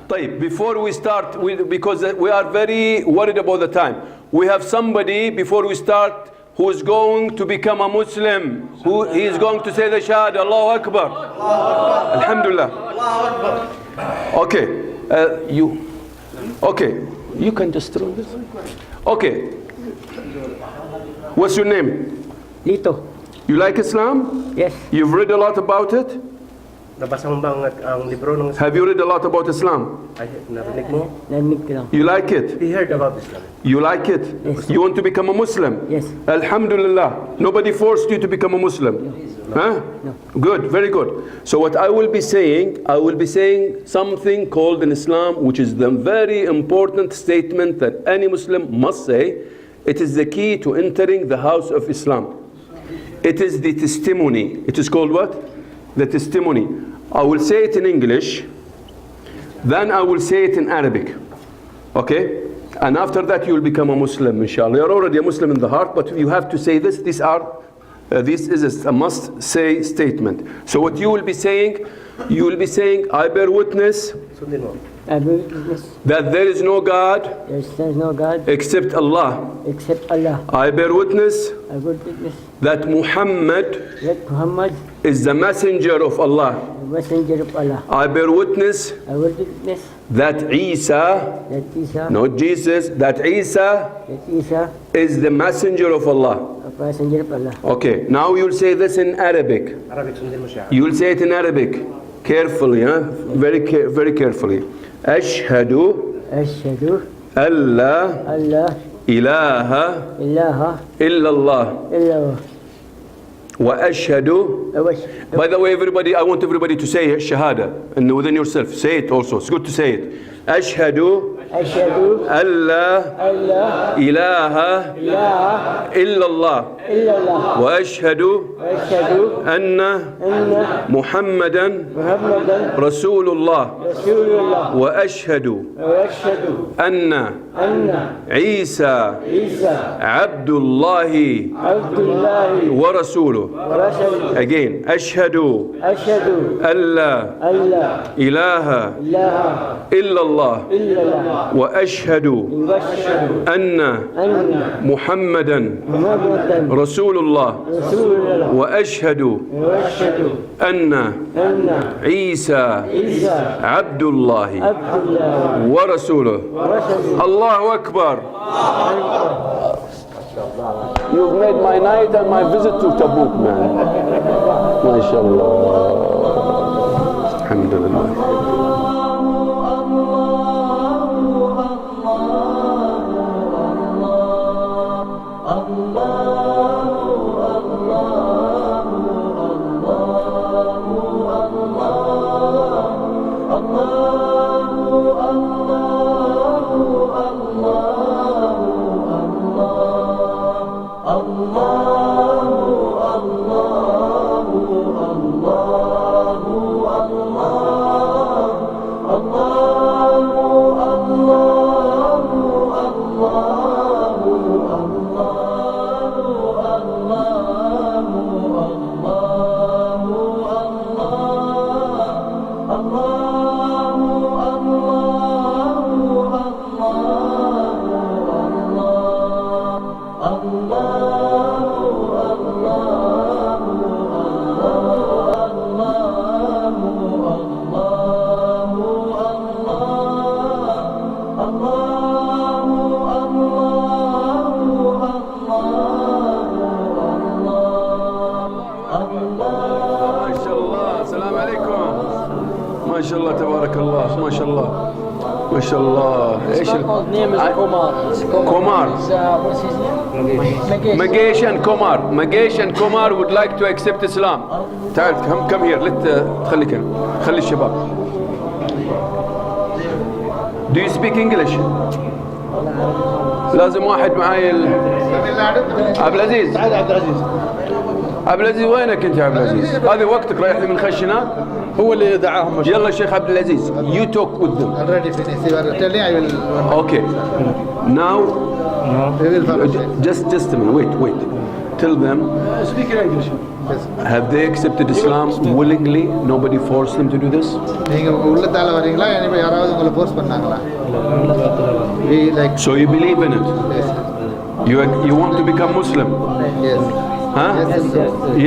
طيب, before we start, because we are very worried about the time, we have somebody before we start who is going to become a Muslim, who he is going to say the Shahada, Allahu Akbar. Alhamdulillah. Okay, you can just throw this. Okay, what's your name? Lito. You like Islam? Yes. You've read a lot about it? Nabasa mo bang ang libro ng Have you read a lot about Islam? narinig mo? Narinig ko lang. You like it? He heard about Islam. You like it? Yes. You want to become a Muslim? Yes. Alhamdulillah. Nobody forced you to become a Muslim? Huh? No. Good, very good. So what I will be saying something called in Islam, which is the very important statement that any Muslim must say. It is the key to entering the house of Islam. It is the testimony. It is called what? The testimony. I will say it in English, then I will say it in Arabic. Okay? And after that you will become a Muslim, inshallah. You're already a Muslim in the heart, but you have to say this. This is a must-say statement. So what you will be saying, I bear witness I bear witness that there is no God there is no God except Allah. except Allah. I bear witness I bear witness that Muhammad that Muhammad is the messenger of Allah. the messenger of Allah. I bear witness I bear witness that Isa, that Isa, not Jesus, that Isa that Isa, is the messenger of Allah. a messenger of Allah. Okay, now you will say this in Arabic. Arabic sundin mo siya. You will say it in Arabic. Carefully, very carefully. Ashhadu Ashhadu an la Allah ilaha ilaha illallah illallah wa ashhadu. wa ashhadu By the way, I want everybody to say Shahada and within yourself. Say it also. It's good to say it. Ashhadu ashhadu an la Allah ilaha ilaha illallah illallah wa ashhadu wa ashhadu anna anna Muhammadan Muhammadan Rasulullah Rasulullah wa ashhadu wa ashhadu anna anna Isa Isa Abdullahi Abdullah wa Rasuluh. wa Rasul. Again, ashhadu Ashhadu an la Allah ilaha ilaha illallah illallah wa ashhadu wa ashhadu anna anna Muhammadan Muhammadan Rasulullah Rasulullah wa ashhadu wa ashhadu anna anna Isa Isa Abdullahi Abdullah wa Rasuluh. wa Rasul. Allahu Akbar. You've made my night and my visit to Tabuk, man. MashaAllah. Alhamdulillah. MashaAllah. His name is Komar. Komar. What's his name? Magesh and Komar. Magesh and Komar would like to accept Islam. تعال come here. خليك هنا. خلي الشباب. Do you speak English? لازم واحد معاي عبد العزيز. عبد العزيز وينك انت يا عبد العزيز؟ هذه وقتك رايح لي من خشناك. هو اللي دعاهم. يلا شيخ عبد العزيز. You talk with them. Okay. Now. Just a minute. Wait. Tell them. Speak in English. Have they accepted Islam willingly? Nobody forced them to do this? நீங்க உள்ளத்தால வரீங்களா இல்ல யாராவது உங்களை force பண்ணாங்களா? We like So you believe in it? yes. You want to become Muslim? Yes. Huh?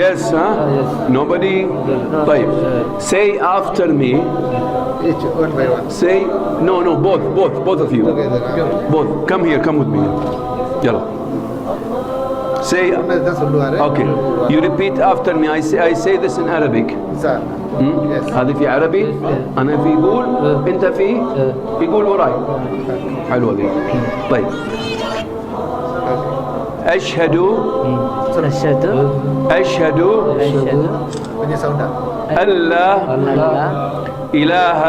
Yes, huh? Nobody? طيب. Say after me. Each one by one. Say, no, both of you. Together. Both. Come here, come with me. Yalla. Say, தான் சொல்லுவாரு. okay. You repeat after me. I say this in Arabic. Sir. Yes. هذا في عربي أنا في يقول أنت في يقول وراي حلوة ذي طيب أشهد Punya sound. أن لا إله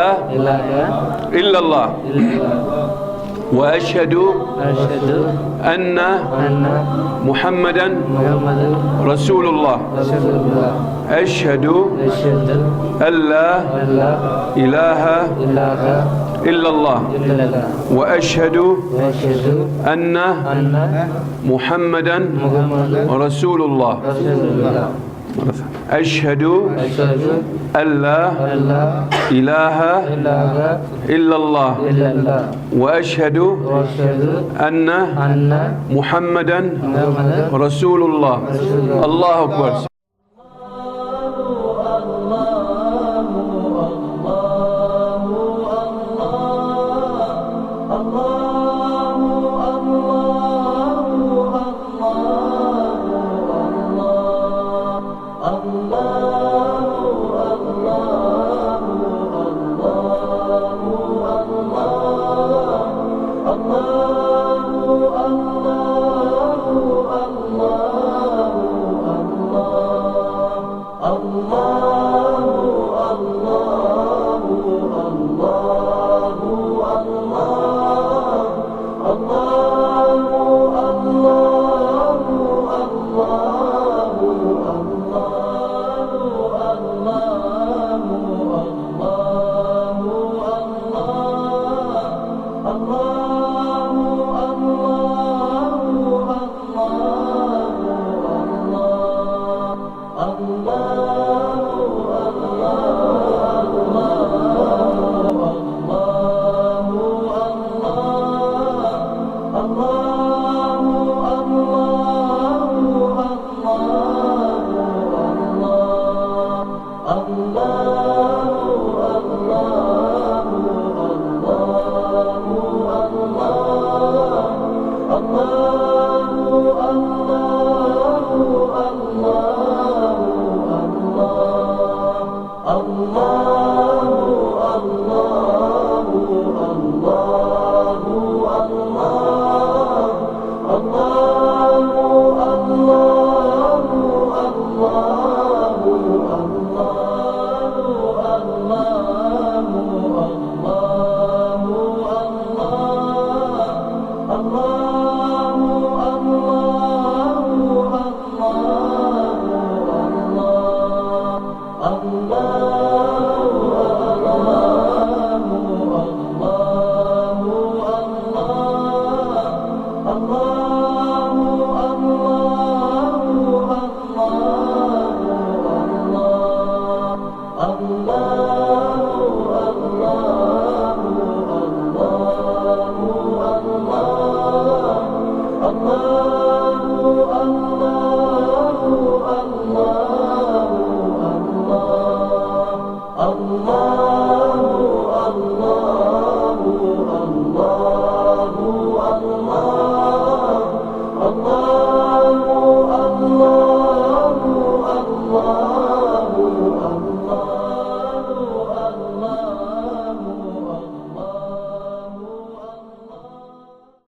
إلا الله وأشهد أن محمدا رسول الله أشهد أن لا إله إلا الله وأشهد أن محمدا رسول الله أشهد أن لا إله إلا الله وأشهد أن محمدا رسول الله الله أكبر